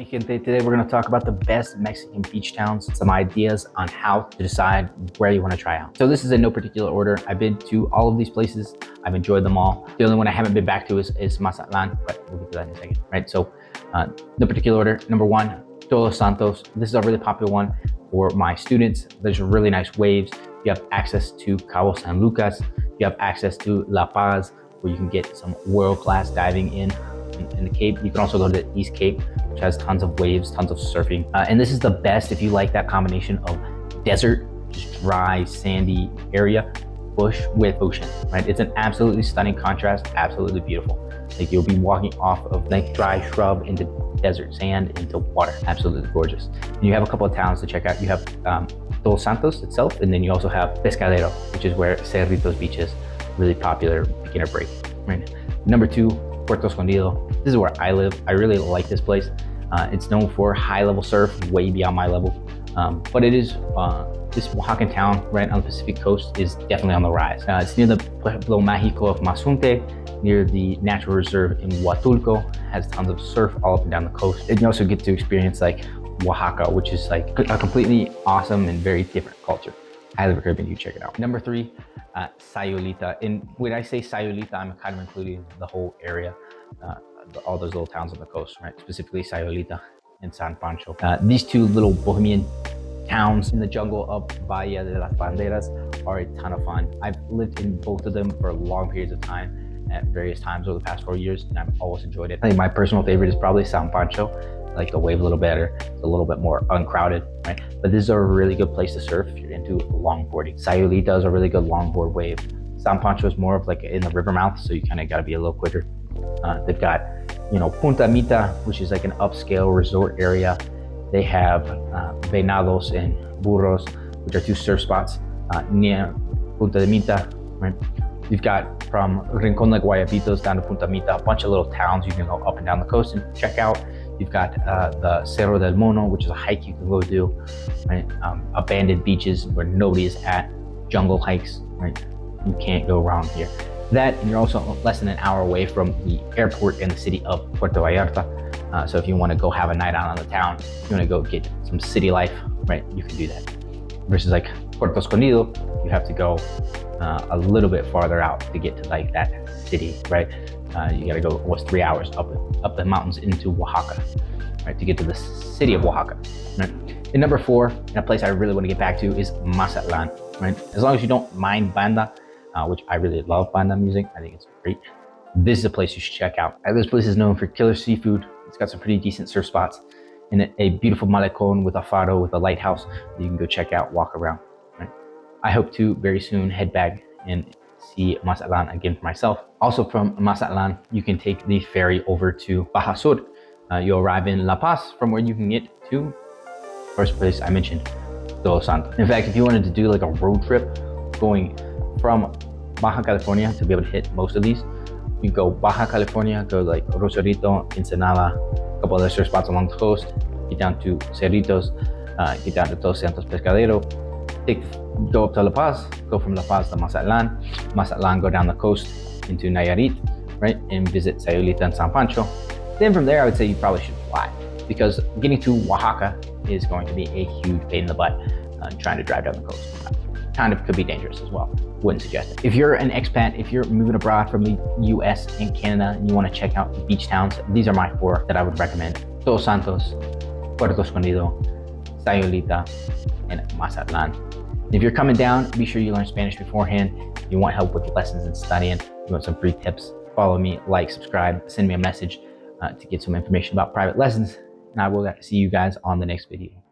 mi gente? Today we're going to talk about the best Mexican beach towns, some ideas on how to decide where you want to try out. So this is in no particular order. I've been to all of these places. I've enjoyed them all. The only one I haven't been back to is Mazatlan, but we'll get to that in a second, right? So no particular order. Number one, Todos Santos. This is a really popular one for my students. There's really nice waves. You have access to Cabo San Lucas. You have access to La Paz, where you can get some world-class diving in the Cape. You can also go to the East Cape, which has tons of waves, tons of surfing. And this is the best if you like that combination of desert, just dry, sandy area, bush with ocean, right? It's an absolutely stunning contrast, absolutely beautiful. Like you'll be walking off of like dry shrub into desert sand into water. Absolutely gorgeous. And you have a couple of towns to check out. You have Todos Santos itself, and then you also have Pescadero, which is where Cerritos Beach is, really popular beginner break, right? Number two, Puerto Escondido. This is where I live. I really like this place. It's known for high-level surf, way beyond my level. But it is, this Oaxacan town right on the Pacific coast is definitely on the rise. It's near the Pueblo Mágico of Mazunte, near the natural reserve in Huatulco, has tons of surf all up and down the coast. And you also get to experience like Oaxaca, which is like a completely awesome and very different culture. Highly recommend you check it out. Number three, Sayulita. And when I say Sayulita, I'm kind of including the whole area, all those little towns on the coast, right? Specifically Sayulita and San Pancho. These two little bohemian towns in the jungle of Bahía de las Banderas are a ton of fun. I've lived in both of them for long periods of time at various times over the past 4 years, and I've always enjoyed it. I think my personal favorite is probably San Pancho. I like the wave a little better. It's a little bit more uncrowded, right? But this is a really good place to surf if you're into longboarding. Sayulita is a really good longboard wave. San Pancho is more of like in the river mouth, so you kind of got to be a little quicker. They've got, Punta Mita, which is like an upscale resort area. They have Venados and Burros, which are two surf spots near Punta de Mita, right? You've got from Rincon de Guayabitos down to Punta Mita, a bunch of little towns you can go up and down the coast and check out. You've got the Cerro del Mono, which is a hike you can go do, right? Abandoned beaches where nobody is at, jungle hikes, right? You can't go wrong here. That, and you're also less than an hour away from the airport in the city of Puerto Vallarta. So if you want to go have a night out on the town, you want to go get some city life, right? You can do that. Versus like Puerto Escondido, you have to go a little bit farther out to get to like that city, right? You gotta go almost 3 hours up the mountains into Oaxaca, right, to get to the city of Oaxaca, right? And number four, and a place I really want to get back to is Mazatlan, right? As long as you don't mind banda, which I really love banda music, I think it's great. This is a place you should check out. This place is known for killer seafood. It's got some pretty decent surf spots and a beautiful malecon with a faro, with a lighthouse that you can go check out, walk around, right? I hope to very soon head back and see Mazatlan again for myself. Also from Mazatlan, you can take the ferry over to Baja Sur. You'll arrive in La Paz, from where you can get to first place I mentioned, Todos Santos. In fact, if you wanted to do like a road trip going from Baja California to be able to hit most of these, you go Baja California, go like Rosarito, Ensenada, a couple other surf spots along the coast, get down to Cerritos, get down to Todos Santos Pescadero, go up to La Paz, go from La Paz to Mazatlan, go down the coast into Nayarit, right, and visit Sayulita and San Pancho. Then from there, I would say you probably should fly, because getting to Oaxaca is going to be a huge pain in the butt trying to drive down the coast. Kind of could be dangerous as well. Wouldn't suggest it. If you're an expat, if you're moving abroad from the US and Canada and you want to check out the beach towns, these are my four that I would recommend. Todos Santos, Puerto Escondido, Sayulita, and Mazatlan. If you're coming down, be sure you learn Spanish beforehand. If you want help with lessons and studying, you want some free tips, follow me, like, subscribe, send me a message to get some information about private lessons, and I will see you guys on the next video.